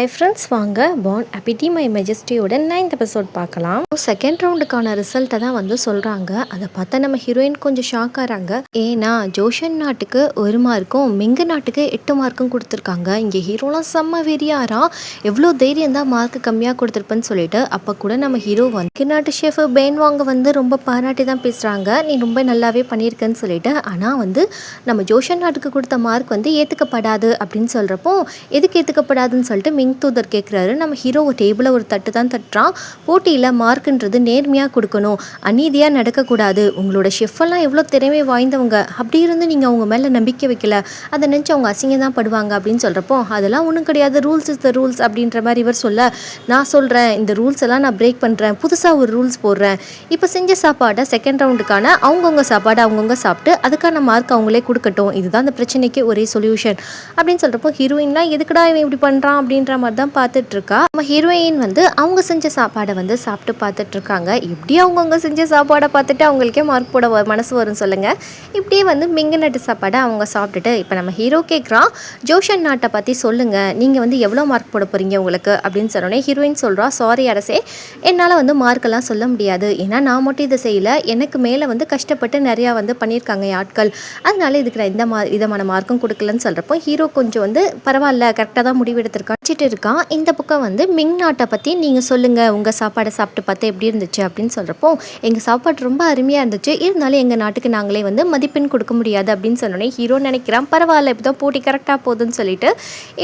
High friends, வாங்க born happy my மெஜஸ்டியோட 9th episode பார்க்கலாம். செகண்ட் ரவுண்டுக்கான ரிசல்ட்டை தான் வந்து சொல்கிறாங்க. அதை பார்த்தா நம்ம ஹீரோயின் கொஞ்சம் ஷாக் ஆகிறாங்க. ஏன்னா ஜோஷன் நாட்டுக்கு 1 மார்க்கும் மிங்கு நாட்டுக்கு 8 மார்க்கும் கொடுத்துருக்காங்க. இங்கே ஹீரோலாம் செம்ம வெறியாரா, எவ்வளோ தைரியம் தான் மார்க்கு கம்மியாக கொடுத்துருப்பேன்னு சொல்லிட்டு. அப்போ கூட நம்ம ஹீரோ வந்து நாட்டு ஷெஃப் பெயின் வாங்க வந்து ரொம்ப பாராட்டி தான் பேசுகிறாங்க. நீ ரொம்ப நல்லாவே பண்ணியிருக்கேன்னு சொல்லிட்டு. ஆனால் வந்து நம்ம ஜோஷன் நாட்டுக்கு கொடுத்த மார்க் வந்து ஏற்றுக்கப்படாது அப்படின்னு சொல்கிறப்போ, எதுக்கு ஏற்றுக்கப்படாதுன்னு சொல்லிட்டு மிங் தூதர் கேட்குறாரு. நம்ம ஹீரோ டேபிளை ஒரு தட்டு தான் தட்டுறான். போட்டியில் மார்க்குன்றது நேர்மையாக கொடுக்கணும், அநீதியாக நடக்கக்கூடாது. உங்களோட ஷெஃபெல்லாம் எவ்வளோ திறமை வாய்ந்தவங்க, அப்படி இருந்து நீங்கள் அவங்க மேலே நம்பிக்கை வைக்கல, அதை நினச்சி அவங்க அசிங்கம் தான் படுவாங்க அப்படின்னு சொல்கிறப்போ, அதெல்லாம் ஒன்றும் கிடையாது, ரூல்ஸ் இஸ் த ரூல்ஸ் அப்படின்ற மாதிரி இவர் சொல்ல, நான் சொல்கிறேன் இந்த ரூல்ஸ் எல்லாம் நான் பிரேக் பண்ணுறேன், புதுசாக ஒரு ரூல்ஸ் போடுறேன். இப்போ செஞ்ச சாப்பாடை செகண்ட் ரவுண்டுக்கான அவங்கவுங்க சாப்பாடை அவங்கவுங்க சாப்பிட்டு அதுக்கான மார்க் அவங்களே கொடுக்கட்டும், இதுதான் அந்த பிரச்சனைக்கு ஒரே சொல்யூஷன் அப்படின்னு சொல்கிறப்போ, ஹீரோயின்லாம் எதுக்குடா இவன் இப்படி பண்ணுறான் அப்படின்ற மாதிரி தான் பார்த்துட்ருக்கா. நம்ம ஹீரோயின் வந்து அவங்க செஞ்ச சாப்பாடை வந்து சாப்பிட்டு பார்த்துட்ருக்காங்க. இப்படி அவங்கவுங்க செஞ்ச சாப்பாடை பார்த்துட்டு அவங்களுக்கே மார்க் போட மனசு வரும் சொல்லுங்கள். இப்படியே வந்து மிங்கு நாட்டு சாப்பாடை அவங்க சாப்பிட்டுட்டு இப்போ நம்ம ஹீரோ கேட்குறான், ஜோஷன் நாட்டை பற்றி சொல்லுங்கள், நீங்கள் வந்து எவ்வளோ மார்க் போட போகிறீங்க உங்களுக்கு அப்படின்னு சொன்னோடனே ஹீரோயின் சொல்கிறா, சாரி அரசே, என்னால் வந்து மார்க்கெல்லாம் சொல்ல முடியாது. ஏன்னா நான் மட்டும் இதை செய்யலை, எனக்கு மேலே வந்து கஷ்டப்பட்டு நிறையா வந்து பண்ணியிருக்காங்க ஆட்கள், அதனால இதுக்கு நான் இந்த விதமான மார்க்கும் கொடுக்கலன்னு சொல்கிறப்போ ஹீரோ கொஞ்சம் வந்து பரவாயில்ல, கரெக்டாக தான் முடிவு எடுத்திருக்கான் இருக்கான். இந்த பக்கம் வந்து மிங் நாட்டை பற்றி நீங்கள் சொல்லுங்கள், உங்கள் சாப்பாடை சாப்பிட்டு பார்த்தா எப்படி இருந்துச்சு அப்படின்னு சொல்கிறப்போ, எங்கள் சாப்பாடு ரொம்ப அருமையாக இருந்துச்சு, இருந்தாலும் எங்கள் நாட்டுக்கு நாங்களே வந்து மதிப்பெண் கொடுக்க முடியாது அப்படின்னு சொன்னோன்னே ஹீரோ நினைக்கிறான், பரவாயில்ல இப்போ தான் போட்டி கரெக்டாக போகுதுன்னு சொல்லிட்டு.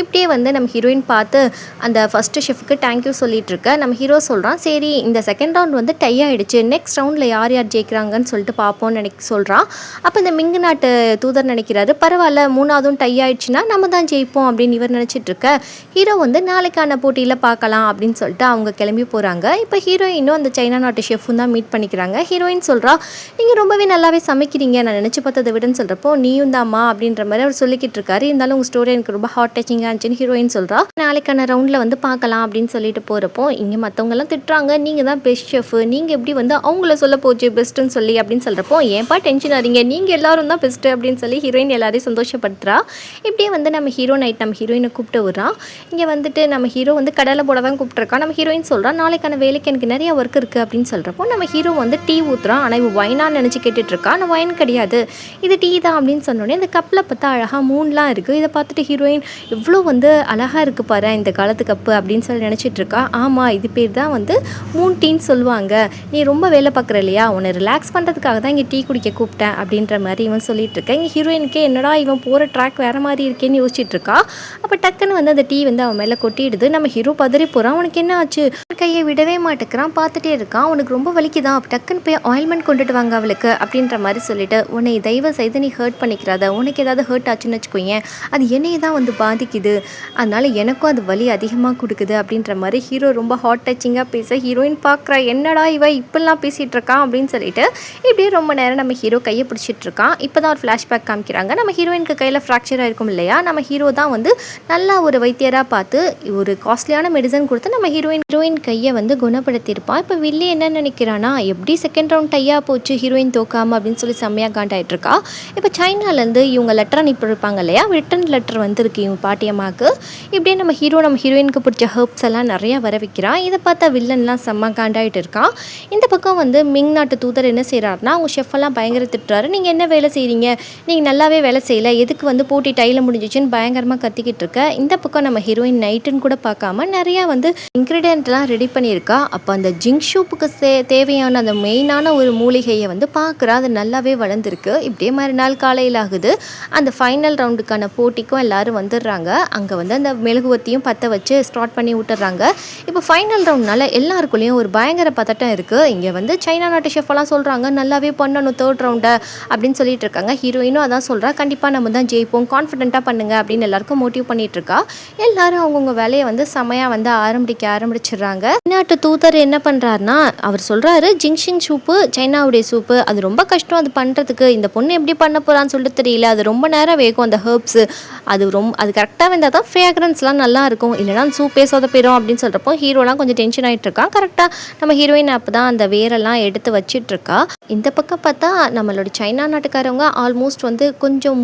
இப்படியே வந்து நம்ம ஹீரோயின் பார்த்து அந்த ஃபஸ்ட்டு ஷெஃப்க்கு தேங்க்யூ சொல்லிட்டு இருக்க. நம்ம ஹீரோ சொல்கிறான், சரி இந்த செகண்ட் ரவுண்ட் வந்து டை ஆகிடுச்சு, நெக்ஸ்ட் ரவுண்டில் யார் யார் ஜெயிக்கிறாங்கன்னு சொல்லிட்டு பார்ப்போம்னு சொல்கிறான். அப்போ இந்த மிங்கு நாட்டு தூதர் நினைக்கிறாரு, பரவாயில்ல 3ஆவதும் டை ஆயிடுச்சுன்னா நம்ம தான் ஜெயிப்போம் அப்படின்னு இவர் நினச்சிட்டு இருக்க. ஹீரோ வந்து நாளைக்கான போட்டியில் பார்க்கலாம் அப்படின்னு சொல்லிட்டு அவங்க கிளம்பி போகிறாங்க. இப்போ ஹீரோயினும் அந்த சைனா நாட்டு ஷெஃப்பும் தான் மீட் பண்ணிக்கிறாங்க. ஹீரோயின் சொல்கிறா, நீங்கள் ரொம்பவே நல்லாவே சமைக்கிறீங்க, நான் நினச்சி பார்த்ததை விடன்னு சொல்கிறப்போ, நீயும் தாம்மா அப்படின்ற மாதிரி அவர் சொல்லிக்கிட்டு இருக்காரு. இருந்தாலும் உங்கள் ஸ்டோரி எனக்கு ரொம்ப ஹார்ட் டச்சிங்காக இருந்துச்சுன்னு ஹீரோயின் சொல்கிறா. நாளைக்கான ரவுண்டில் வந்து பார்க்கலாம் அப்படின்னு சொல்லிட்டு போகிறப்போ, இங்கே மற்றவங்கெல்லாம் திட்டுறாங்க, நீங்கள் தான் பெஸ்ட் ஷெஃப், நீங்கள் எப்படி வந்து அவங்கள சொல்ல போச்சு பெஸ்ட்டுன்னு சொல்லி அப்படின்னு சொல்கிறப்போ, ஏன்பா டென்ஷன் ஆறீங்க, நீங்கள் எல்லாரும் தான் பெஸ்ட்டு அப்படின்னு சொல்லி ஹீரோயின் எல்லாரையும் சந்தோஷப்படுத்துறா. இப்படியே வந்து நம்ம ஹீரோ நைட் நம்ம ஹீரோயினை கூப்பிட்டு விடுறான். இங்கே வந்துட்டு நம்ம ஹீரோ வந்து கடலை போட தான் கூப்பிட்ருக்கான். நம்ம ஹீரோயின் சொல்கிறான், நாளைக்கான வேலைக்கு எனக்கு நிறைய ஒர்க் இருக்குது அப்படின்னு சொல்கிறப்போ, நம்ம ஹீரோ வந்து டீ ஊற்றுறான். ஆனால் இவன் வைனான்னு நினச்சி கேட்டுட்ருக்கான். ஆனால் வைன் கிடையாது, இது டீ தான் அப்படின்னு சொன்னோடனே இந்த கப்பில் பார்த்தா அழகாக மூன்லாம் இருக்குது. இதை பார்த்துட்டு ஹீரோயின், எவ்வளோ வந்து அழகாக இருக்குது பாரு இந்த காலத்து கப்பு அப்படின்னு சொல்லி நினச்சிட்டு இருக்கா. ஆமாம், இது பேர் தான் வந்து மூன் டீன்னு சொல்லுவாங்க, நீ ரொம்ப வேலை பார்க்குற இல்லையா, உன்னை ரிலாக்ஸ் பண்ணுறதுக்காக தான் இங்கே டீ குடிக்க கூப்பிட்டேன் அப்படின்ற மாதிரி இவன் சொல்லிட்டு இருக்கேன். இங்கே ஹீரோயினுக்கே என்னடா இவன் போகிற ட்ராக் வேறு மாதிரி இருக்கேன்னு யோசிச்சுட்டு இருக்கா. அப்போ டக்குன்னு வந்து அந்த டீ வந்து அவன் மேலே கொட்டிடுது. நம்ம ஹீரோ பதறி போகிறான், அவனுக்கு என்ன ஆச்சு, கையை விடவே மாட்டேங்கிறான், பார்த்துட்டே இருக்கான். அவனுக்கு ரொம்ப வலிக்குதான், டக்குன்னு போய் ஆயில்மெண்ட் கொண்டுட்டு வாங்க அவளுக்கு அப்படின்ற மாதிரி சொல்லிட்டு, உன்னை தயவு செய்து நீ ஹர்ட் பண்ணிக்கிறாத, உனக்கு ஏதாவது ஹர்ட் ஆச்சுன்னு வச்சுக்கோங்க, அது என்னையே தான் வந்து பாதிக்குது, அதனால எனக்கும் அது வலி அதிகமாக கொடுக்குது அப்படின்ற மாதிரி ஹீரோ ரொம்ப ஹார்ட் டச்சிங்காக பேச, ஹீரோயின் பார்க்குறா, என்னடா இவ இப்பெல்லாம் பேசிகிட்டு இருக்கான் அப்படின்னு சொல்லிட்டு. இப்படியே ரொம்ப நேரம் நம்ம ஹீரோ கையை பிடிச்சிட்டு இருக்கான். இப்போ தான் ஒரு ஃப்ளாஷ்பேக் காமிக்கிறாங்க. நம்ம ஹீரோயினுக்கு கையில் ஃப்ராக்சர் ஆயிருக்கும் இல்லையா, நம்ம ஹீரோ தான் வந்து நல்லா ஒரு வைத்தியராக பார்த்து ஒரு காஸ்ட்லியான மெடிசன் கொடுத்து நம்ம ஹீரோயின் கையை வந்து குணப்படுத்தியிருப்பான். இப்போ வில்லி என்ன நினைக்கிறானா, எப்படி செகண்ட் ரவுண்ட் டையாக போச்சு ஹீரோயின் தோக்காமல் அப்படின்னு சொல்லி செம்மையாக காண்டாயிட்டு இருக்கா. இப்போ சைனாலேருந்து இவங்க லெட்டர் அனுப்பியிருப்பாங்க இல்லையா, ரிட்டன் லெட்டர் வந்திருக்கு இவங்க பாட்டியம்மாவுக்கு. இப்படியே நம்ம ஹீரோயினுக்கு பிடிச்ச ஹெர்ப்ஸ் எல்லாம் நிறையா வர வைக்கிறான். இதை பார்த்தா வில்லன்லாம் செம்ம காண்டாயிட்டு இருக்கான். இந்த பக்கம் வந்து மிங் நாட்டு தூதர் என்ன செய்கிறாருன்னா, அவங்க ஷெஃபெல்லாம் பயங்கர திட்டுறாரு, நீங்கள் என்ன வேலை செய்கிறீங்க, நீங்கள் நல்லாவே வேலை செய்யலை, எதுக்கு வந்து போட்டி டையில் முடிஞ்சிச்சுன்னு பயங்கரமாக கத்திக்கிட்டு இருக்க. இந்த பக்கம் நம்ம ஹீரோயின் நைட்டுன்னு கூட பார்க்காம நிறையா வந்து இன்க்ரீடியன்ட்லாம் ரெடி பண்ணியிருக்கா. அப்போ அந்த ஜிங் ஷூப்புக்கு தேவையான அந்த மெயினான ஒரு மூலிகையை வந்து பார்க்குறா, அது நல்லாவே வளர்ந்துருக்கு. இப்படியே மறுநாள் காலையில் ஆகுது. அந்த ஃபைனல் ரவுண்டுக்கான போட்டிக்கும் எல்லோரும் வந்துடுறாங்க. அங்கே வந்து அந்த மெழுகுவத்தையும் பற்ற வச்சு ஸ்டார்ட் பண்ணி விட்டுறாங்க. இப்போ ஃபைனல் ரவுண்ட்னால எல்லாருக்குள்ளேயும் ஒரு பயங்கர பதட்டம் இருக்குது. இங்கே வந்து சைனா நாட்டு ஷெஃபெல்லாம் சொல்கிறாங்க, நல்லாவே பண்ணணும் தேர்ட் ரவுண்டை அப்படின்னு சொல்லிட்டு இருக்காங்க. ஹீரோயினும் அதான் சொல்கிறா, கண்டிப்பாக நம்ம தான் ஜெயிப்போம், கான்ஃபிடென்ட்டாக பண்ணுங்க அப்படின்னு எல்லாருக்கும் மோட்டிவ் பண்ணிட்டு இருக்கா. எல்லாரும் அவங்கவுங்க வேலையை வந்து செமையாக வந்து ஆரம்பிச்சிடுறாங்க. நாட்டு தூதர் என்ன பண்ணுறாருனா, அவர் சொல்கிறாரு, ஜிங்ஷிங் சூப்பு சைனாவுடைய சூப்பு, அது ரொம்ப கஷ்டம் அது பண்ணுறதுக்கு, இந்த பொண்ணு எப்படி பண்ண போகிறான்னு சொல்லிட்டு தெரியல, அது ரொம்ப நேரம் வேகும் அந்த ஹெர்ப்ஸு, அது கரெக்டாக வந்தால் தான் ஃப்ரேக்ரன்ஸ்லாம் நல்லா இருக்கும், இல்லைனா சூப்பே சொதப்பிடும் அப்படின்னு சொல்கிறப்போ ஹீரோலாம் கொஞ்சம் டென்ஷன் ஆகிட்டு இருக்கான். கரெக்டாக நம்ம ஹீரோயின் அப்போ தான் அந்த வேரெல்லாம் எடுத்து வச்சிட்ருக்கா. இந்த பக்கம் பார்த்தா நம்மளோட சைனா நாட்டுக்காரவங்க ஆல்மோஸ்ட் வந்து கொஞ்சம்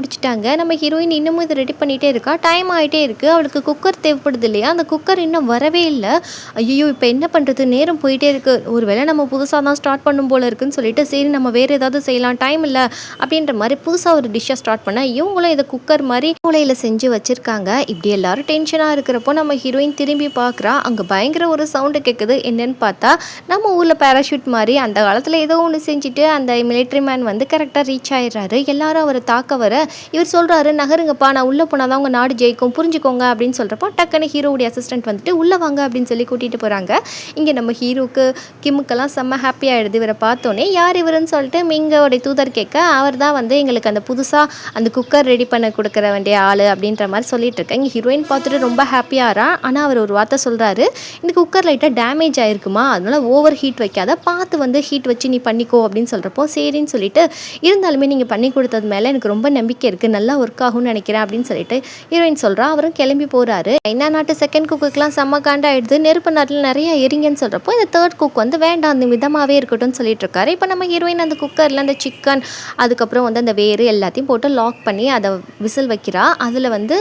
முடிச்சிட்டாங்க. நம்ம ஹீரோயின் இன்னமும் இதை ரெடி பண்ணிகிட்டே இருக்கா. டைம் ஆகிட்டே இருக்குது. அவளுக்கு குக்கர் தேவைப்படுது இல்லையா, அந்த குக்கர் இன்னும் வரவே இல்லை. ஐயோ இப்போ என்ன பண்ணுறது, நேரம் போயிட்டே இருக்குது, ஒரு வேளை நம்ம புதுசாக தான் ஸ்டார்ட் பண்ணும் போல இருக்குன்னு சொல்லிட்டு சரி நம்ம வேறு ஏதாவது செய்யலாம், டைம் இல்லை அப்படின்ற மாதிரி புதுசாக ஒரு டிஷ்ஷை ஸ்டார்ட் பண்ண இவங்களும் இதை குக்கர் மாதிரி மூளையில் செஞ்சு வச்சுருக்காங்க. இப்படி எல்லாரும் டென்ஷனாக இருக்கிறப்போ நம்ம ஹீரோயின் திரும்பி பார்க்குறா. அங்கே பயங்கர ஒரு சவுண்டு கேட்குது. என்னன்னு பார்த்தா நம்ம ஊரில் பேராஷூட் மாதிரி அந்த காலத்தில் ஏதோ ஒன்று செஞ்சுட்டு அந்த மிலிட்ரி மேன் வந்து கரெக்டாக ரீச் ஆயிடுறாரு. எல்லாரும் அவரை தாக்க வர இவர் சொல்கிறாரு, நகருங்கப்பா, நான் உள்ளே போனால் தான் உங்கள் நாடு ஜெயிக்கும், புரிஞ்சுக்கோங்க அப்படின்னு சொல்கிறப்போ டக்குன்னு ஹீரோவுடைய அசிஸ்டன்ட் வந்துட்டு உள்ளே வாங்க அப்படின்னு சொல்லி கூட்டிகிட்டு போகிறாங்க. இங்கே நம்ம ஹீரோக்கு கிம்முக்கெல்லாம் செம்ம ஹாப்பி ஆகிடுது. இவரை பார்த்தோன்னே யார் இவருன்னு சொல்லிட்டு மிங்கோடைய தூதர் கேட்க அவர் தான் வந்து எங்களுக்கு அந்த புதுசாக அந்த குக்கர் ரெடி பண்ண கொடுக்குற வேண்டிய ஆள் அப்படின்ற மாதிரி சொல்லிட்டு இருக்கேன். இங்கே ஹீரோயின் பார்த்துட்டு ரொம்ப ஹாப்பியாகிறா. ஆனால் அவர் ஒரு வார்த்தை சொல்கிறாரு, இந்த குக்கர் லைட்டாக டேமேஜ் ஆகிருக்குமா, அதனால் ஓவர் ஹீட் வைக்காத, பார்த்து வந்து ஹீட் வச்சு நீ பண்ணிக்கோ அப்படின்னு சொல்கிறப்போ சரின்னு சொல்லிட்டு, இருந்தாலுமே நீங்கள் பண்ணி கொடுத்தது மேலே எனக்கு ரொம்ப நம்பிக்கை இருக்குது, நல்லா ஒர்க் ஆகும்னு நினைக்கிறேன் அப்படின்னு சொல்லிட்டு ஹீரோயின் சொல்கிறா. அவரும் கிளம்பி போகிறாரு. சைனா நாட்டு செகண்ட் குக்குக்கெலாம் செம்ம காண்டாயிடுது. நெருப்பு நாட்டில் நிறைய எரிங்கன்னு சொல்கிறப்போ இந்த தேர்ட் குக் வந்து வேண்டாம், அந்த விதமாகவே இருக்கட்டும்னு சொல்லிட்டு இருக்காரு. இப்போ நம்ம ஹீரோயின் அந்த குக்கரில் அந்த சிக்கன் அதுக்கப்புறம் வந்து அந்த வேறு எல்லாத்தையும் போட்டு லாக் பண்ணி அதை விசில் வைக்கிறா. அதில் வந்து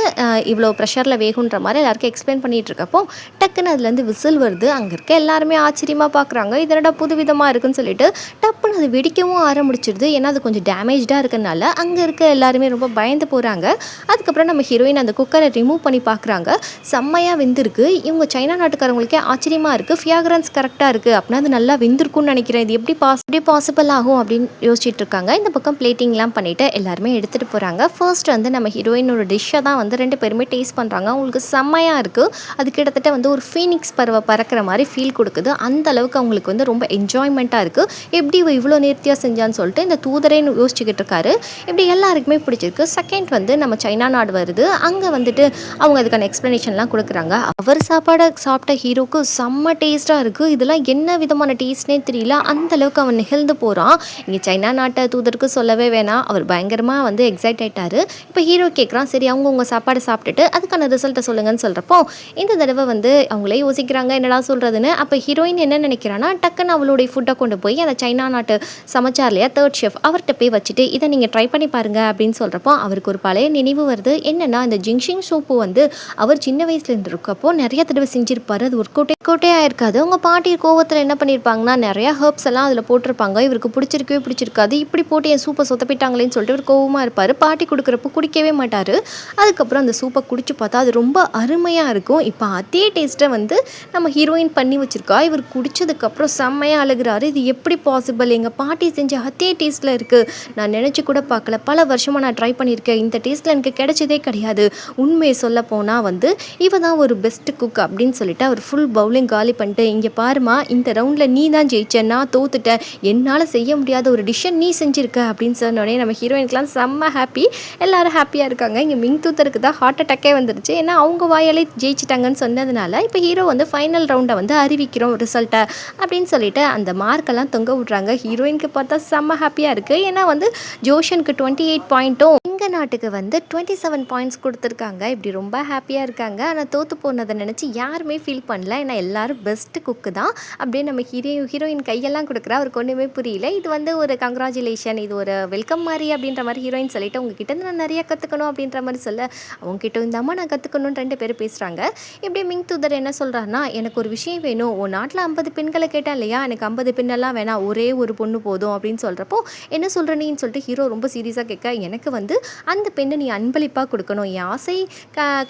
இவ்வளோ ப்ரெஷரில் வேகுன்ற மாதிரி எல்லாருக்கும் எக்ஸ்பிளைன் பண்ணிகிட்டு இருக்கப்போ டக்குன்னு அதுலேருந்து விசில் வருது. அங்கே இருக்க எல்லாருமே ஆச்சரியமாக பார்க்குறாங்க, இதனோட புது விதமாக இருக்குன்னு சொல்லிட்டு டப்புன்னு அது வெடிக்கவும் ஆரம்பிச்சிடுது. ஏன்னா அது கொஞ்சம் டேமேஜாக இருக்கனால அங்கே இருக்க எல்லாருமே ரொம்ப பயந்து போகிறாங்க. அதுக்கப்புறம் நம்ம ஹீரோயின் அந்த குக்கரை ரிமூவ் பண்ணி பார்க்குறாங்க. செம்மையாக வெந்திருக்கு. இவங்க சைனா நாட்டுக்காரங்களுக்கே ஆச்சரியமாக இருக்குது, ஃபியாக்ரன்ஸ் கரெக்டாக இருக்குது அப்படின்னா அது நல்லா வெந்திருக்குன்னு நினைக்கிறேன், இது எப்படி பாசிபிள் ஆகும் அப்படின்னு யோசிச்சுட்டு இருக்காங்க. இந்த பக்கம் பிளேட்டிங்லாம் பண்ணிவிட்டு எல்லாருமே எடுத்துகிட்டு போகிறாங்க. ஃபர்ஸ்ட் வந்து நம்ம ஹீரோயினோட டிஷ்ஷை தான் வந்து 2 பேருமே டேஸ்ட் பண்ணுறாங்க. அவங்களுக்கு செம்மையாக இருக்குது. அது கிட்டத்தட்ட வந்து ஒரு ஃபீனிக்ஸ் பறவை பறக்கிற மாதிரி ஃபீல் கொடுக்குது. அந்த அளவுக்கு அவங்களுக்கு வந்து ரொம்ப என்ஜாய்மெண்ட்டாக இருக்குது. எப்படி இவ்வளோ நேர்த்தியாக செஞ்சான்னு சொல்லிட்டு இந்த தூதரேன்னு யோசிச்சுக்கிட்டு இருக்காரு. இப்படி எல்லாருக்குமே பிடிச்சிருக்கு. செகண்ட் வந்து நம்ம சைனா நாடு வருது. அங்கே வந்துட்டு அவங்க அதுக்கான எக்ஸ்ப்ளனேஷன்லாம் கொடுக்குறாங்க. அவர் சாப்பாடை சாப்பிட்ட ஹீரோக்கு செம்ம டேஸ்ட்டாக இருக்குது. இதெல்லாம் என்ன விதமான டேஸ்ட்னே தெரியல, அந்தளவுக்கு அவன் நிகழ்ந்து போகிறான். இங்கே சைனா நாட்டை தூதருக்கு சொல்லவே வேணாம், அவர் பயங்கரமாக வந்து எக்ஸைட் ஆகிட்டாரு. இப்போ ஹீரோ கேட்குறான், சரி அவங்க சாப்பாடு சாப்பிட்டுட்டு அதுக்கான ரிசல்ட்டை சொல்லுங்கன்னு சொல்கிறப்போ இந்த தடவை வந்து அவங்களே யோசிக்கிறாங்க என்னடா சொல்கிறதுன்னு. அப்போ ஹீரோயின் என்ன நினைக்கிறான்னா, டக்குன்னு அவளுடைய ஃபுட்டை கொண்டு போய் அந்த சைனா நாட்டு சமைச்சார் இல்லையா தேர்ட் ஷெஃப், அவர்கிட்ட போய் வச்சுட்டு இதை நீங்கள் ட்ரை பண்ணி பாருங்கள் அப்படின்னு சொல்கிறப்போ அவருக்கு ஒரு பழைய நினைவு வருது. என்னென்னா இந்த ஜிங்ஷிங் சூப்பு வந்து அவர் சின்ன வயசுலேருந்து இருக்கப்போ நிறைய தடவை செஞ்சுருப்பார். அது ஒர்க் அவுட்டே ஆயிருக்காது. அவங்க பாட்டி கோவத்தில் என்ன பண்ணியிருப்பாங்கன்னா நிறையா ஹர்ப்ஸ் எல்லாம் அதில் போட்டிருப்பாங்க. இவருக்கு பிடிச்சிருக்காது, இப்படி போட்டு என் சூப்பை சொத்தப்பிட்டாங்களேன்னு சொல்லிட்டு இவர் கோவமாக இருப்பார். பாட்டி கொடுக்குறப்போ குடிக்கவே மாட்டார். அதுக்கப்புறம் அந்த சூப்பை குடிச்சு பார்த்தா அது ரொம்ப அருமையாக இருக்கும். இப்போ அதே டேஸ்ட்டை வந்து நம்ம ஹீரோயின் பண்ணி வச்சுருக்கா. இவர் குடித்ததுக்கப்புறம் செம்மையாக அழுகிறாரு. இது எப்படி பாசிபிள், எங்கள் பாட்டி செஞ்ச அதே டேஸ்ட்டில் இருக்குது, நான் நினச்சி கூட பார்க்கல, பல வருஷமாக நான் ட்ரை பண்ணியிருக்கேன், இந்த டேஸ்ட்டில் எனக்கு கிடைச்சதே கிடையாது, உண்மையை சொல்ல போனால் வந்து இவ தான் ஒரு பெஸ்ட் குக் அப்படின்னு சொல்லிட்டு அவர் ஃபுல் பவுலிங் காலி பண்ணிட்டு, இங்கே பாருமா இந்த ரவுண்டில் நீ தான் ஜெயிச்ச, நான் தோத்துட்டேன், என்னால் செய்ய முடியாத ஒரு டிஷ்ஷை நீ செஞ்சுருக்க அப்படின்னு சொன்னோடனே நம்ம ஹீரோயினுக்குலாம் செம்ம ஹாப்பி. எல்லாரும் ஹாப்பியாக இருக்காங்க. இங்கே மிங் தூத்தருக்கு தான் ஹார்ட் அட்டாக்கே வந்துருச்சு. ஏன்னா அவங்க வாயாலே ஜெயிச்சிட்டாங்கன்னு சொன்னதுனால இப்போ ஹீரோ வந்து ஃபைனல் ரவுண்டை வந்து அறிவிக்கிறோம் ரிசல்ட்டை அப்படின்னு சொல்லிட்டு அந்த மார்க்கெல்லாம் தொங்க விட்றாங்க. ஹீரோயினுக்கு பார்த்தா செம்ம ஹாப்பியாக இருக்குது. ஏன்னா வந்து ஜோஷனுக்கு 28 பாயிண்ட்டும் எங்கள் நாட்டுக்கு வந்து 27 பாயிண்ட்ஸ் கொடுத்துருக்காங்க. இப்படி ரொம்ப ஹாப்பியாக இருக்காங்க. ஆனால் தோற்று போனதை நினச்சி யாருமே ஃபீல் பண்ணல. ஏன்னா எல்லாரும் பெஸ்ட் குக்கு தான். அப்படியே நம்ம ஹீரோயின் கையெல்லாம் கொடுக்குறா. அவருக்கு ஒன்றுமே புரியல. இது வந்து ஒரு கங்க்ராச்சுலேஷன், இது ஒரு வெல்கம் மாதிரி அப்படின்ற மாதிரி ஹீரோயின் சொல்லிட்டு உங்ககிட்ட நான் நிறைய கற்றுக்கணும் அப்படின்ற மாதிரி சொல்ல அவங்ககிட்ட இந்த அம்மா நான் கற்றுக்கணும்னு 2 பேர் பேசுகிறாங்க. இப்படி மிங் தூதர் என்ன சொல்கிறாருன்னா, எனக்கு ஒரு விஷயம் வேணும், உன் நாட்டில் 50 பெண்களை கேட்டேன் இல்லையா, எனக்கு 50 பெண்ணெல்லாம் வேணாம், ஒரே ஒரு பொண்ணு போதும் அப்படின்னு சொல்கிறப்போ என்ன சொல்கிறேன்னு சொல்லிட்டு ஹீரோ ரொம்ப சீரியஸாக கேட்க, எனக்கு வந்து அந்த பெண்ணை நீ அன்பளிப்பாக கொடுக்கணும், என் ஆசை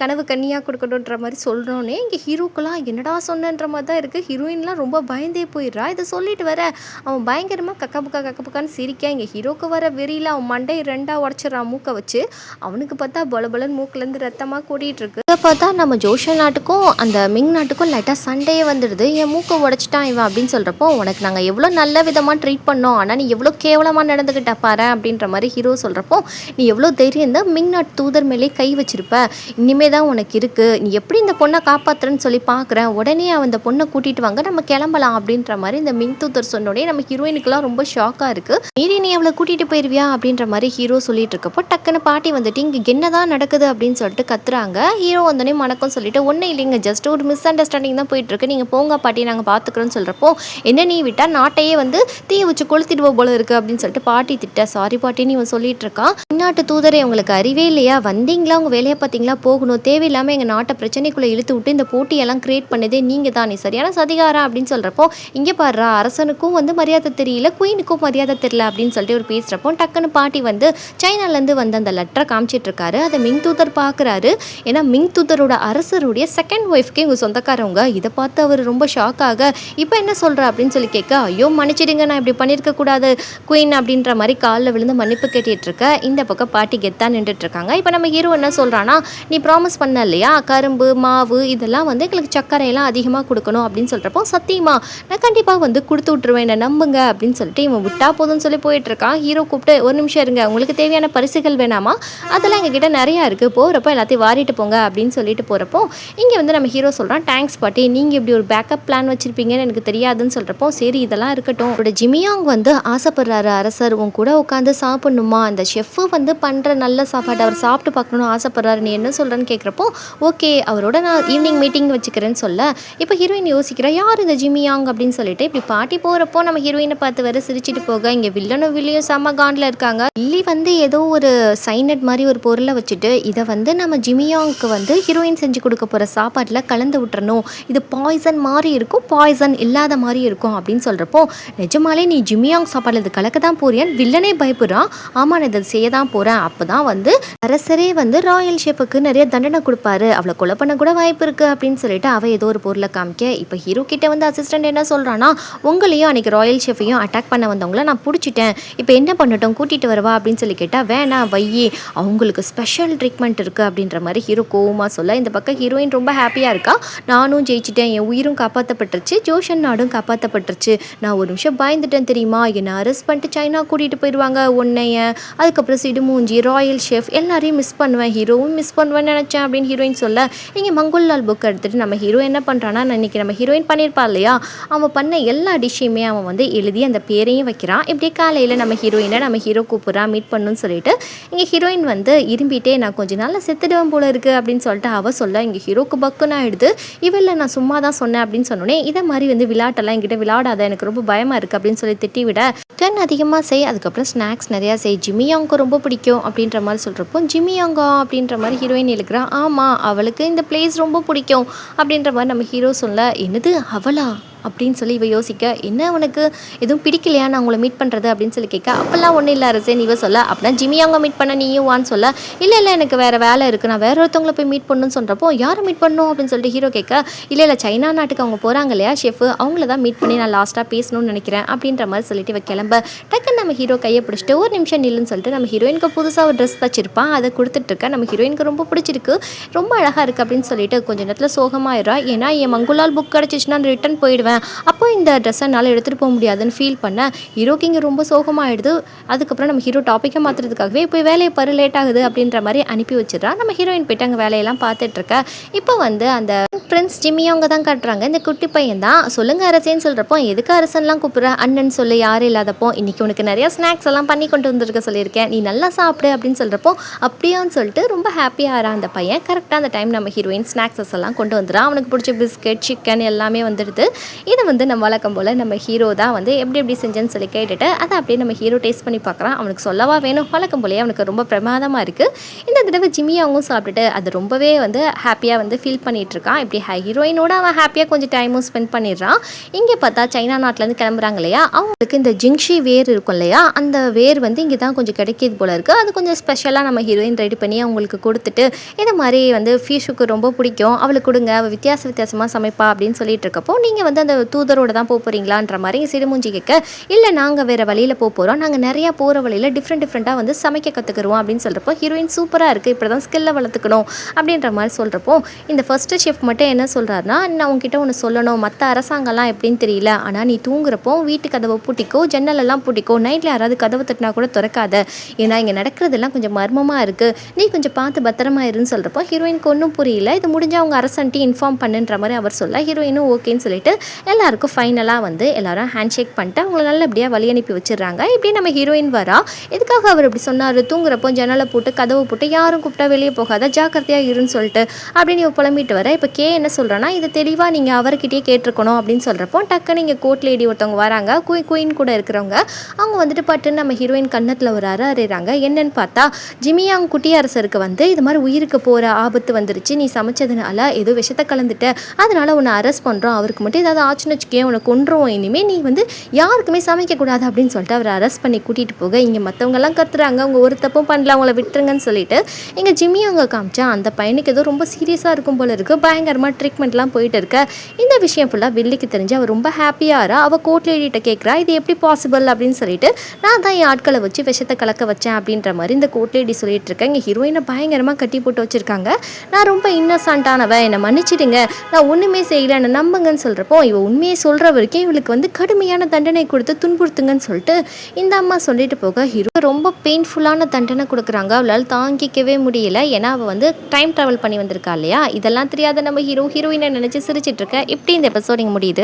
கனவு கன்னியாக கொடுக்கணுன்ற மாதிரி சொல்கிறோன்னே இங்கே ஹீரோக்கெல்லாம் என்னடா சொன்னன்ற மாதிரி தான் இருக்குது. ஹீரோயின்லாம் ரொம்ப பயந்தே போயிடுறா. இதை சொல்லிட்டு வர அவன் பயங்கரமாக கக்கப்புக்கான்னு சிரிக்க இங்கே ஹீரோக்கு வர வெறியில் அவன் மண்டை 2ஆக உடச்சிட்றான் மூக்கை வச்சு. அவனுக்கு பார்த்தா பலபலன்னு மூக்கிலேருந்து ரத்தமாக கூட்டிகிட்டு இருக்கு. இதை பார்த்தா நம்ம ஜோஷன் நாட்டுக்கும் அந்த மிங் நாட்டுக்கும் லைட்டாக சண்டையே வந்துடுது. என் மூக்கை உடச்சிட்டான் இவன் அப்படின்னு சொல்கிறப்போ உனக்கு நாங்கள் எவ்வளோ நல்ல விதமாக ட்ரீட் பண்ணோம், ஆனால் நீ எவ்வளோ கேவலமாக நடந்துக்கிட்ட பாரு அப்படின்ற மாதிரி ஹீரோ சொல்கிறப்போ நீ எவ்வளோ தைரியம் தான் மிங் நாட்டு தூதர் மேலே கை வச்சிருப்ப, இனிமே தான் உனக்கு இருக்குது, நீ எப்படி இந்த பொண்ணை காப்பாற்றுறன்னு சொல்லி பார்க்குறேன், உடனே அந்த பொண்ணை கூட்டிகிட்டு வாங்க, நம்ம கிளம்பலாம் அப்படின்ற மாதிரி இந்த மிங் தூதர் சொன்னோடனே நம்ம ஹீரோயினுக்குலாம் ரொம்ப ஷாக்காக இருக்குது. மீறி நீ அவளை கூட்டிகிட்டு போயிருவியா அப்படின்ற மாதிரி ஹீரோ சொல்லிட்டு இருக்கப்போ டக்குன்னு பாட்டி வந்துட்டு இங்கே என்னதான் நடக்குது அப்படின்னு சொல்லிட்டு கத்துறாங்க. ஹீரோ வந்தோடனே வணக்கம் சொல்லிட்டு ஒன்றும் இல்லைங்க, ஜஸ்ட் ஒரு மிஸ் அண்டர்ஸ்டாண்டிங் தான் போயிட்டுருக்கு, நீங்கள் போங்க பாட்டி நாங்கள் பார்த்துக்குறோன்னு சொல்கிறப்போ என்ன நீ விட்டால் நாட்டையே வந்து தீயை வச்சு கொளுத்திடுவோம் போல இருக்குது அப்படின்னு சொல்லிட்டு பாட்டி திட்ட. சாரி பாட்டின்னு இவன் சொல்லிட்டு இருக்கான். நாட்டு தூதரை உங்களுக்கு அறிவே இல்லையா, வந்தீங்களா உங்கள் வேலையை பார்த்தீங்களா, போகணும், தேவையில்லாமல் எங்கள் நாட்டை பிரச்சனைக்குள்ளே இழுத்து விட்டு இந்த போட்டியெல்லாம் கிரியேட் பண்ணதே நீங்கள் தான், நீ சரியான சதிகாரா அப்படின்னு சொல்கிறப்போ இங்கே பாடுறா அரசனுக்கும் வந்து மரியாதை தெரியல, குயினுக்கும் மரியாதை தெரியல அப்படின்னு சொல்லிட்டு ஒரு பேசுகிறப்போ டக்குன்னு பாட்டி வந்து சைனாலேருந்து வந்து அந்த லெட்டரை காமிச்சிட்டு இருக்காரு. அதை மிங் தூதர் பார்க்குறாரு. ஏன்னா மிங் தூதரோட அரசருடைய செகண்ட் ஒய்ஃப்க்கு இவங்க சொந்தக்காரவங்க. இதை பார்த்து அவர் ரொம்ப ஷாக்காக இப்போ என்ன சொல்கிற அப்படின்னு சொல்லி கேட்க, ஐயோ மன்னிச்சிடுங்க நான் இப்படி பண்ணியிருக்க கூடாது குயின் அப்படின்ற மாதிரி காலில் விழுந்து மன்னிப்பு கேட்டுட்டு இருக்க. இந்த பக்கம் பாட்டி கெத்தா நின்றுட்டு இருக்காங்க. இப்போ நம்ம ஹீரோ என்ன சொல்கிறான்னா, நீ ப்ராமிஸ் பண்ண இல்லையா கரும்பு மாவு இதெல்லாம் வந்து எங்களுக்கு சர்க்கரையெல்லாம் அதிகமாக கொடுக்கணும் அப்படின்னு சொல்கிறப்போ சத்தியமா நான் கண்டிப்பாக வந்து கொடுத்து விட்டுருவேன் என்ன நம்புங்க அப்படின்னு சொல்லிட்டு இவன் விட்டா போதும்னு சொல்லி போயிட்டு இருக்கான். ஹீரோ கூப்பிட்டு ஒரு நிமிஷம் இருங்க, உங்களுக்கு தேவையான பரிசுகள் வேணாமா, அதெல்லாம் எங்ககிட்ட நிறையா இருக்குது, போகிறப்போ எல்லாத்தையும் வாரிட்டு போங்க அப்படின்னு சொல்லிட்டு போகிறப்போ இங்கே வந்து நம்ம ஹீரோ சொல்கிறான், தேங்க்ஸ் பாட்டி, நீங்கள் இப்படி ஒரு பேக்கப் பிளான் வச்சுருப்பீங்கன்னு எனக்கு தெரியாதுன்னு சொல்கிறப்போ சரி இதெல்லாம் இருக்கட்டும். அவரோட ஜிமியாங் வந்து ஆசைப்படுறாரு, அரசர் உன் கூட உட்காந்து சாப்பிடணுமா, அந்த ஷெஃப்பு வந்து பண்ணுற நல்ல சாப்பாடு அவர் சாப்பிட்டு பார்க்கணும்னு ஆசைப்படுறாரு, நீ என்ன சொல்கிறேன்னு கேட்குறப்போ ஓகே அவரோட நான் ஈவினிங் மீட்டிங் வச்சுக்கிறேன்னு சொல்ல இப்போ ஹீரோயின் யோசிக்கிறா யார் இந்த ஜிமியாங் அப்படின்னு சொல்லிட்டு. இப்படி பாட்டி போகிறப்போ நம்ம ஹீரோயினை பார்த்து வேறு சிரிச்சிட்டு போக இங்கே வில்லனும் வில்லியும் செம்ம காண்டில் இருக்காங்க. வில்லி வந்து ஏதோ ஒரு சைனட் மாதிரி ஒரு பொருளை வச்சுட்டு இதை வந்து நம்ம ஜிமியாங்க்கு வந்து ஹீரோயின் செஞ்சு கொடுக்க போகிற சாப்பாட்டில் கலந்து விட்டுறணும், இது பாய்சன் மாதிரி இருக்கும், பாய்சன் இல்லாத மாதிரி இருக்கும் அப்படின்னு சொல்கிறப்போ நிஜமாலே நீ ஜிமியாங் சாப்பாடில் இது கலக்க தான் போறியான்னு வில்லனே பயப்படுறான். ஆமாம் நான் இதை செய்ய தான் போகிறேன், அப்போ தான் வந்து அரசரே வந்து ராயல் ஷெஃபுக்கு நிறைய தண்டனை கொடுப்பாரு, அவளை கொலை பண்ண கூட வாய்ப்பு இருக்குது அப்படின்னு சொல்லிட்டு அவள் ஏதோ ஒரு பொருளை காமிக்க இப்போ ஹீரோ கிட்ட வந்து அசிஸ்டன்ட் என்ன சொல்கிறான்னா, உங்களையும் அன்றைக்கி ராயல் ஷெஃபையும் அட்டாக் பண்ண வந்தவங்கள நான் பிடிச்சிட்டேன், இப்போ என்ன பண்ணட்டும் கூட்டிகிட்டு வரவா அப்படின்னு சொல்லி கேட்டால் வேணாம் வையே அவங்களுக்கு ஸ்பெஷல் ட்ரீட்மெண்ட் இருக்குது அப்படின்ற மாதிரி ஹீரோ கோவமாக சொல்ல இந்த பக்கம் ஹீரோயின் ரொம்ப ஹாப்பியாக இருக்கா. நானும் ஜெயிச்சிட்டேன், என் உயிரும் காப்பாற்றப்பட்டுருச்சு, ஜோஷன் நாடும் காப்பாற்றப்பட்டுருச்சு, நான் ஒரு நிமிஷம் பயந்துட்டேன் தெரியுமா, என்னை அரெஸ்ட் பண்ணிட்டு சைனா கூட்டிகிட்டு போயிடுவாங்க உன்னைய, அதுக்கப்புறம் சிடுமூஞ்சி ராயல் ஷெஃப் எல்லாரையும் மிஸ் பண்ணுவேன், ஹீரோவும் மிஸ் பண்ணுவேன்னு நினச்சேன் அப்படின்னு ஹீரோயின் சொல்ல இங்கே மங்குல்லால் புக் எடுத்துகிட்டு நம்ம ஹீரோ என்ன பண்ணுறான்னா இன்றைக்கி நம்ம ஹீரோயின் பண்ணியிருப்பா இல்லையா அவன் பண்ண எல்லா டிஷ்ஷையுமே அவன் வந்து எழுதி அந்த பேரையும் வைக்கிறான். இப்படியே காலையில் நம்ம ஹீரோயினை நம்ம ஹீரோ கூப்பிட்றான் மீட் பண்ணுன்னு சொல்லிட்டு இங்கே ஹீரோயின் வந்து இரும்பிட்டே நான் கொஞ்சம் நாளில் செத்துடுவேன் போல இருக்குது அப்படின்னு சொல்லிட்டு அவள் சொல்ல இங்கே ஹீரோக்கு பக்குன்னு ஆகிடுது. இவளில் நான் சும்மா தான் சொன்னேன் அப்படின்னு சொன்னோன்னே இதை மாதிரி வந்து விளையாட்டெல்லாம் என்கிட்ட விளையாடாத எனக்கு ரொம்ப பயமாக இருக்குது அப்படின்னு சொல்லி திட்டி விட கண் அதிகமாக செய், அதுக்கப்புறம் ஸ்நாக்ஸ் நிறையா செய், ஜிமியாங்க்கு ரொம்ப பிடிக்கும் அப்படின்ற மாதிரி சொல்கிறப்போ ஜிமியாங்கா அப்படின்ற மாதிரி ஹீரோயின் எழுக்கிறான். ஆமாம் அவளுக்கு இந்த பிளேஸ் ரொம்ப பிடிக்கும் அப்படின்ற மாதிரி நம்ம ஹீரோ சொல்ல என்னது அவளா அப்படின்னு சொல்லி இவ யோசிக்க என்ன உனக்கு எதுவும் பிடிக்கலையா நான் உங்களை மீட் பண்ணுறது அப்படின்னு சொல்லி கேட்க அப்போல்லாம் ஒன்றும் இல்லை அரசே இவ சொல்ல அப்படின்னா ஜிமியாங்க மீட் பண்ண நீயும் வான்னு சொல்ல இல்லை எனக்கு வேறு வேலை இருக்குது நான் வேற ஒருத்தவங்களை போய் மீட் பண்ணணும்னு சொல்கிறப்போ யாரை மீட் பண்ணணும் அப்படின்னு சொல்லிட்டு ஹீரோ கேட்க இல்லை சைனா நாட்டுக்கு அவங்க போகிறாங்க இல்லையா ஷெஃப் அவங்கள தான் மீட் பண்ணி நான் லாஸ்ட்டாக பேசணும்னு நினைக்கிறேன் அப்படின்ற மாதிரி சொல்லிட்டு இவ கிளம்ப டக்குன்னு நம்ம ஹீரோ கையை பிடிச்சிட்டு ஒரு நிமிஷம் நில்லுன்னு சொல்லிட்டு நம்ம ஹீரோயினுக்கு புதுசாக ஒரு ட்ரெஸ் தச்சிருப்பான் அதை கொடுத்துட்ருக்கேன். நம்ம ஹீரோயினுக்கு ரொம்ப பிடிச்சிருக்கு ரொம்ப அழகாக இருக்குது அப்படின்னு சொல்லிட்டு கொஞ்ச நேரத்தில் சோகமாயிடுறா. ஏன்னா என் மங்குலால் புக் கிடச்சிச்சுன்னா நான் ரிட்டன் போயிடுவேன், அப்போ இந்த ட்ரெஸ்ஸை என்னால் எடுத்துகிட்டு போக முடியாதுன்னு ஃபீல் பண்ண ஹீரோக்கு இங்கே ரொம்ப சோகமாகிடுது. அதுக்கப்புறம் நம்ம ஹீரோ டாப்பிக்கை மாற்றுறதுக்காகவே போய் வேலையை பாரு லேட் ஆகுது அப்படின்ற மாதிரி அனுப்பி வச்சிடறா. நம்ம ஹீரோயின் போய்ட்டு அங்கே வேலையெல்லாம் பார்த்துட்ருக்க. இப்போ வந்து அந்த பிரின்ஸ் ஜிம்மி அவங்க தான் காட்டுறாங்க. இந்த குட்டி பையன் தான் சொல்லுங்கள் அரசேன்னு சொல்கிறப்போ எதுக்கு அரசன்லாம் கூப்பிட்ற அண்ணன் சொல்லு யாரும் இல்லாதப்போ இன்றைக்கி உனக்கு நிறையா ஸ்நாக்ஸ் எல்லாம் பண்ணி கொண்டு வந்துருக்க சொல்லியிருக்கேன் நீ நல்லா சாப்பிடு அப்படின்னு சொல்கிறப்போ அப்படியான்னு சொல்லிட்டு ரொம்ப ஹாப்பியாக ஆகிறான் அந்த பையன். கரெக்டாக அந்த டைம் நம்ம ஹீரோயின் ஸ்நாக்ஸஸ் எல்லாம் கொண்டு வந்துடுறான். அவனுக்கு பிடிச்ச பிஸ்கெட் சிக்கன் எல்லாமே வந்துடுது. இதை வந்து நம்ம வழக்கம் போல் நம்ம ஹீரோ தான் வந்து எப்படி செஞ்சேன்னு சொல்லி கேட்டுட்டு அதை அப்படியே நம்ம ஹீரோ டேஸ்ட் பண்ணி பார்க்குறான். அவனுக்கு சொல்லவா வேணும், வழக்கம் போலேயே அவனுக்கு ரொம்ப பிரமாதமாக இருக்குது. இந்த தடவை ஜிம்மி அவங்களும் சாப்பிட்டுட்டு அது ரொம்பவே வந்து ஹாப்பியாக வந்து ஃபீல் பண்ணிகிட்டு இருக்கான். இப்படி ஹீரோயினோட அவன் ஹாப்பியாக கொஞ்சம் டைமும் ஸ்பெண்ட் பண்ணிடுறான். இங்கே பார்த்தா சைனா நாட்டிலேருந்து கிளம்புறாங்க இல்லையா அவங்களுக்கு இந்த ஜிங்ஷி வேர் இருக்கும் இல்லையா அந்த வேர் வந்து இங்கே தான் கொஞ்சம் கிடைக்கிது போல இருக்குது. அது கொஞ்சம் ஸ்பெஷலாக நம்ம ஹீரோயின் ரெடி பண்ணி அவங்களுக்கு கொடுத்துட்டு இந்த மாதிரி வந்து ஃபீஷுக்கு ரொம்ப பிடிக்கும் அவளுக்கு கொடுங்க அவள் வித்தியாசமாக சமைப்பா அப்படின்னு சொல்லிட்டு இருக்கப்போ நீங்கள் வந்து அந்த அந்த தூதரோட தான் போகிறீங்களான்ற மாதிரி சிடுமூஞ்சி கேட்க, இல்லை நாங்கள் வேறு வழியில் போகிறோம், நாங்கள் நிறையா போகிற வழியில் டிஃப்ரெண்ட்டாக வந்து சமைக்க கற்றுக்குருவோம் அப்படின்னு சொல்கிறப்போ ஹீரோயின் சூப்பராக இருக்குது, இப்படி தான் ஸ்கில்லை வளர்த்துக்கணும் அப்படின்ற மாதிரி சொல்கிறப்போ இந்த ஃபஸ்ட்டு ஷெஃப் மட்டும் என்ன சொல்கிறாருன்னா, நான் உங்ககிட்ட ஒன்று சொல்லணும், மற்ற அரசாங்கம்லாம் எப்படின்னு தெரியல, ஆனால் நீ தூங்குறப்போ வீட்டு கதவை பூட்டிக்கோ, ஜன்னலெல்லாம் பூட்டிக்கோ, நைட்டில் யாராவது கதவை தட்டினா கூட திறக்காத, ஏன்னா இங்கே நடக்கிறதெல்லாம் கொஞ்சம் மர்மமாக இருக்குது, நீ கொஞ்சம் பார்த்து பத்திரமா இருன்னு சொல்கிறப்போ ஹீரோயினுக்கு ஒன்றும் புரியல. இது முடிஞ்சால் அவங்க அரசன்ட்டி இன்ஃபார்ம் பண்ணுன்ற மாதிரி அவர் சொல்ல ஹீரோயினும் ஓகேன்னு சொல்லிட்டு எல்லாருக்கும் ஃபைனலாக வந்து எல்லாரும் ஹேண்ட் ஷேக் பண்ணிட்டு அவங்கள நல்லபடியாக வழி அனுப்பி வச்சிடுறாங்க. இப்படி நம்ம ஹீரோயின் வரா, எதுக்காக அவர் இப்படி சொன்னார், தூங்குறப்போ ஜன்னலை போட்டு கதவை போட்டு யாரும் கூப்பிட்டா வெளியே போகாத, ஜாக்கிரதையாக இருன்னு சொல்லிட்டு அப்படின்னு இவ புலம்பிட்டு வர. இப்போ கே என்ன சொல்கிறேன்னா, இது தெளிவாக நீங்கள் அவர்கிட்டயே கேட்டிருக்கணும் அப்படின்னு சொல்கிறப்போ டக்குன்னு இங்கே கோர்ட் லேடி ஒருத்தவங்க வராங்க, குயின் கூட இருக்கிறவங்க. அவங்க வந்துட்டு பட்டுன்னு நம்ம ஹீரோயின் கன்னத்தில் ஒரு அறையிறாங்க. என்னன்னு பார்த்தா ஜிமியாங் குட்டியரசருக்கு வந்து இது மாதிரி உயிருக்கு போகிற ஆபத்து வந்துருச்சு, நீ சமைச்சதுனால ஏதோ விஷத்தை கலந்துட்ட, அதனால உன்னை அரெஸ்ட் பண்ணுறோம், அவருக்கு மட்டும் ஏதாவது ஆச்சுன்னு வச்சுக்கே உன்னை கொன்றுவோம், இனிமேல் நீ வந்து யாருக்குமே சமைக்கக்கூடாது அப்படின்னு சொல்லிட்டு அவரை அரெஸ்ட் பண்ணி கூட்டிகிட்டு போக இங்கே மற்றவங்கெல்லாம் கத்துறாங்க, அவங்க ஒரு தப்பும் பண்ணல, அவங்கள விட்டுருங்கன்னு சொல்லிட்டு இங்கே ஜிமியாங்க காமிச்சா அந்த பையனுக்கு ஏதோ ரொம்ப சீரியஸாக இருக்கும் போல இருக்குது, பயங்கரமாக ட்ரீட்மெண்ட்லாம் போயிட்டு இருக்க. இந்த விஷயம் ஃபுல்லாக வில்லிக்கு தெரிஞ்சு அவர் ரொம்ப ஹாப்பியாக அவள் கோர்ட் லேடிகிட்ட கேட்குறா, இது எப்படி பாசிபிள் அப்படின்னு சொல்லிட்டு, நான் தான் என் ஆட்களை வச்சு விஷத்தை கலக்க வச்சேன் அப்படின்ற மாதிரி இந்த கோர்ட் லேடி சொல்லிட்டு இருக்கேன். இங்கே ஹீரோயினை பயங்கரமாக கட்டி போட்டு வச்சுருக்காங்க. நான் ரொம்ப இன்னசென்ட்டானவ, என்னை மன்னிச்சிடுங்க, நான் ஒன்றுமே செய்யலை, என்னை நம்புங்கன்னு சொல்கிறப்போ இவ உண்மையை சொல்கிற வரைக்கும் இவளுக்கு வந்து கடுமையான தண்டனை கொடுத்து துன்புறுத்துங்கன்னு சொல்லிட்டு இந்த அம்மா சொல்லிட்டு போக ஹீரோ ரொம்ப பெயின்ஃபுல்லான தண்டனை கொடுக்குறாங்க. அவளால் தாங்கிக்கவே முடியல, ஏன்னா அவள் வந்து டைம் ட்ராவல் பண்ணி வந்திருக்கா இல்லையா. இதெல்லாம் தெரியாத நம்ம ஹீரோயினை நினச்சி சிரிச்சிட்டு இருக்க. இப்படி இந்த எபிசோட் இங்கே முடியுது.